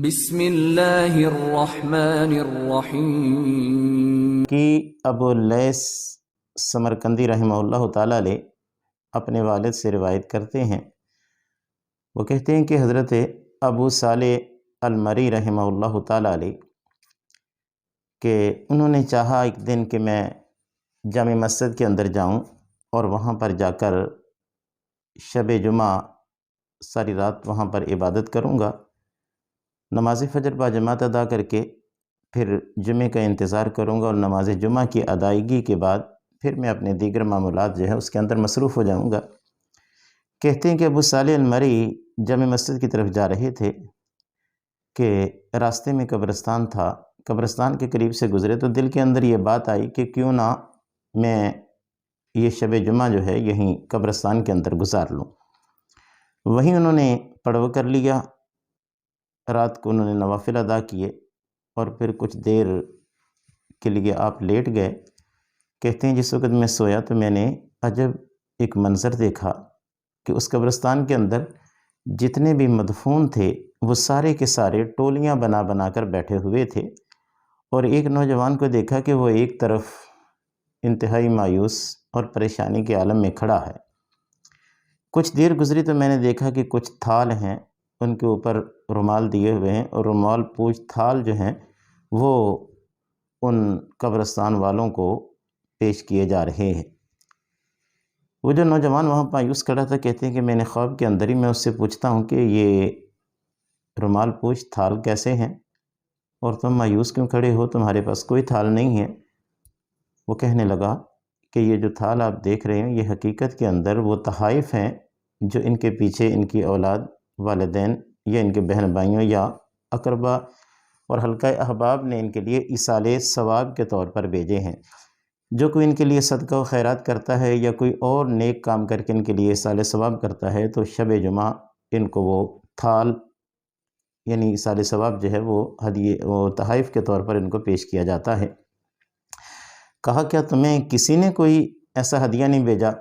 بسم اللہ الرحمن الرحیم کی ابو لیث سمرقندی رحمہ اللہ تعالیٰ علیہ اپنے والد سے روایت کرتے ہیں۔ وہ کہتے ہیں کہ حضرت ابو صالح المری رحمہ اللہ تعالیٰ علیہ کہ انہوں نے چاہا ایک دن کہ میں جامع مسجد کے اندر جاؤں اور وہاں پر جا کر شب جمعہ ساری رات وہاں پر عبادت کروں گا، نماز فجر با جماعت ادا کر کے پھر جمعے کا انتظار کروں گا اور نماز جمعہ کی ادائیگی کے بعد پھر میں اپنے دیگر معمولات جو ہے اس کے اندر مصروف ہو جاؤں گا۔ کہتے ہیں کہ ابو صالح المری جامع مسجد کی طرف جا رہے تھے کہ راستے میں قبرستان تھا، قبرستان کے قریب سے گزرے تو دل کے اندر یہ بات آئی کہ کیوں نہ میں یہ شب جمعہ جو ہے یہیں قبرستان کے اندر گزار لوں۔ وہیں انہوں نے پڑاؤ کر لیا، رات کو انہوں نے نوافل ادا کیے اور پھر کچھ دیر کے لیے آپ لیٹ گئے۔ کہتے ہیں جس وقت میں سویا تو میں نے عجب ایک منظر دیکھا کہ اس قبرستان کے اندر جتنے بھی مدفون تھے وہ سارے کے سارے ٹولیاں بنا بنا کر بیٹھے ہوئے تھے، اور ایک نوجوان کو دیکھا کہ وہ ایک طرف انتہائی مایوس اور پریشانی کے عالم میں کھڑا ہے۔ کچھ دیر گزری تو میں نے دیکھا کہ کچھ تھال ہیں، ان کے اوپر رومال دیے ہوئے ہیں اور رومال پوچھ تھال جو ہیں وہ ان قبرستان والوں کو پیش کیے جا رہے ہیں۔ وہ جو نوجوان وہاں مایوس کھڑا تھا، کہتے ہیں کہ میں نے خواب کے اندر ہی میں اس سے پوچھتا ہوں کہ یہ رومال پوچھ تھال کیسے ہیں اور تم مایوس کیوں کھڑے ہو، تمہارے پاس کوئی تھال نہیں ہے؟ وہ کہنے لگا کہ یہ جو تھال آپ دیکھ رہے ہیں یہ حقیقت کے اندر وہ تحائف ہیں جو ان کے پیچھے ان کی اولاد، والدین یا ان کے بہن بھائیوں یا اقربا اور حلقہ احباب نے ان کے لیے ایصال ثواب کے طور پر بھیجے ہیں۔ جو کوئی ان کے لیے صدقہ و خیرات کرتا ہے یا کوئی اور نیک کام کر کے ان کے لیے ایصال ثواب کرتا ہے تو شب جمعہ ان کو وہ تھال یعنی ایصال ثواب جو ہے وہ وہ تحائف کے طور پر ان کو پیش کیا جاتا ہے۔ کہا کیا تمہیں کسی نے کوئی ایسا ہدیہ نہیں بھیجا؟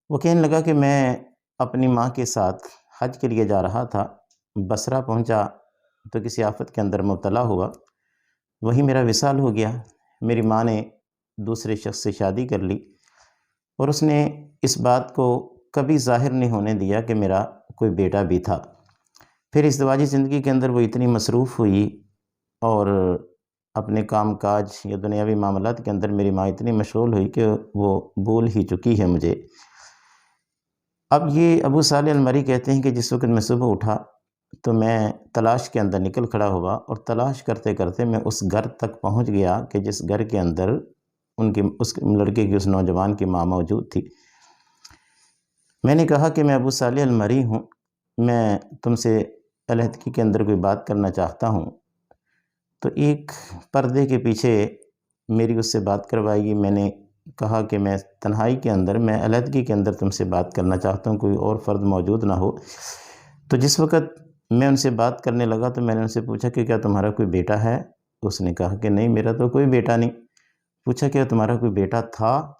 وہ کہنے لگا کہ میں اپنی ماں کے ساتھ حج کے لیے جا رہا تھا، بصرہ پہنچا تو کسی آفت کے اندر مبتلا ہوا، وہیں میرا وصال ہو گیا۔ میری ماں نے دوسرے شخص سے شادی کر لی اور اس نے اس بات کو کبھی ظاہر نہیں ہونے دیا کہ میرا کوئی بیٹا بھی تھا۔ پھر ازدواجی زندگی کے اندر وہ اتنی مصروف ہوئی اور اپنے کام کاج یا دنیاوی معاملات کے اندر میری ماں اتنی مشغول ہوئی کہ وہ بھول ہی چکی ہے مجھے۔ اب یہ ابو صالح المری کہتے ہیں کہ جس وقت میں صبح اٹھا تو میں تلاش کے اندر نکل کھڑا ہوا اور تلاش کرتے کرتے میں اس گھر تک پہنچ گیا کہ جس گھر کے اندر اس لڑکے کی، اس نوجوان کی ماں موجود تھی۔ میں نے کہا کہ میں ابو صالح المری ہوں، میں تم سے علیحدگی کے اندر کوئی بات کرنا چاہتا ہوں۔ تو ایک پردے کے پیچھے میری اس سے بات کروائی گئی۔ میں نے کہا کہ میں تنہائی کے اندر، میں علیحدگی کے اندر تم سے بات کرنا چاہتا ہوں، کوئی اور فرد موجود نہ ہو۔ تو جس وقت میں ان سے بات کرنے لگا تو میں نے ان سے پوچھا کہ کیا تمہارا کوئی بیٹا ہے؟ اس نے کہا کہ نہیں، میرا تو کوئی بیٹا نہیں۔ پوچھا کہ تمہارا کوئی بیٹا تھا؟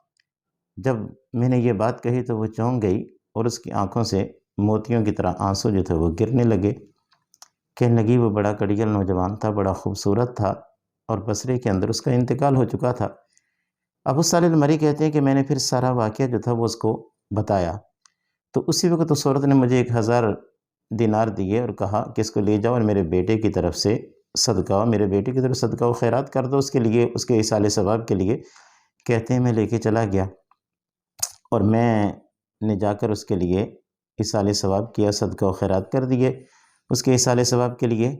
جب میں نے یہ بات کہی تو وہ چونک گئی اور اس کی آنکھوں سے موتیوں کی طرح آنسو جو تھے وہ گرنے لگے۔ کہنے لگی وہ بڑا کڑیل نوجوان تھا، بڑا خوبصورت تھا اور بصرے کے اندر اس کا انتقال ہو چکا تھا۔ ابو صالح المری کہتے ہیں کہ میں نے پھر سارا واقعہ جو تھا وہ اس کو بتایا تو اسی وقت اس عورت نے مجھے 1000 دینار دیے اور کہا کہ اس کو لے جاؤ اور میرے بیٹے کی طرف سے صدقہ، میرے بیٹے کی طرف صدقہ و خیرات کر دو اس کے لیے، اس کے ایصال ثواب کے لیے۔ کہتے ہیں میں لے کے چلا گیا اور میں نے جا کر اس کے لیے ایصال ثواب کیا، صدقہ و خیرات کر دیے اس کے ایصال ثواب کے لیے۔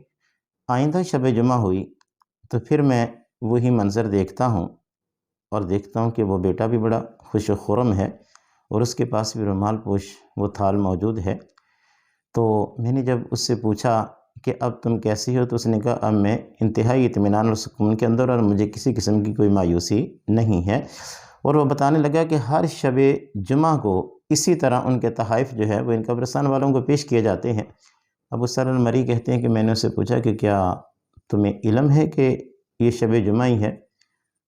آئندہ شب جمعہ ہوئی تو پھر میں وہی منظر دیکھتا ہوں اور دیکھتا ہوں کہ وہ بیٹا بھی بڑا خوش و خرم ہے اور اس کے پاس بھی رومال پوش وہ تھال موجود ہے۔ تو میں نے جب اس سے پوچھا کہ اب تم کیسی ہو تو اس نے کہا اب میں انتہائی اطمینان اور سکون کے اندر اور مجھے کسی قسم کی کوئی مایوسی نہیں ہے۔ اور وہ بتانے لگا کہ ہر شب جمعہ کو اسی طرح ان کے تحائف جو ہے وہ ان قبرستان والوں کو پیش کیے جاتے ہیں۔ ابو صالح المری کہتے ہیں کہ میں نے اس سے پوچھا کہ کیا تمہیں علم ہے کہ یہ شب جمعہ ہی ہے؟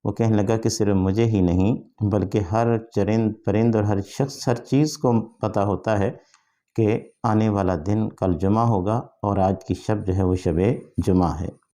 وہ کہنے لگا کہ صرف مجھے ہی نہیں بلکہ ہر چرند پرند اور ہر شخص، ہر چیز کو پتہ ہوتا ہے کہ آنے والا دن کل جمعہ ہوگا اور آج کی شب جو ہے وہ شب جمعہ ہے۔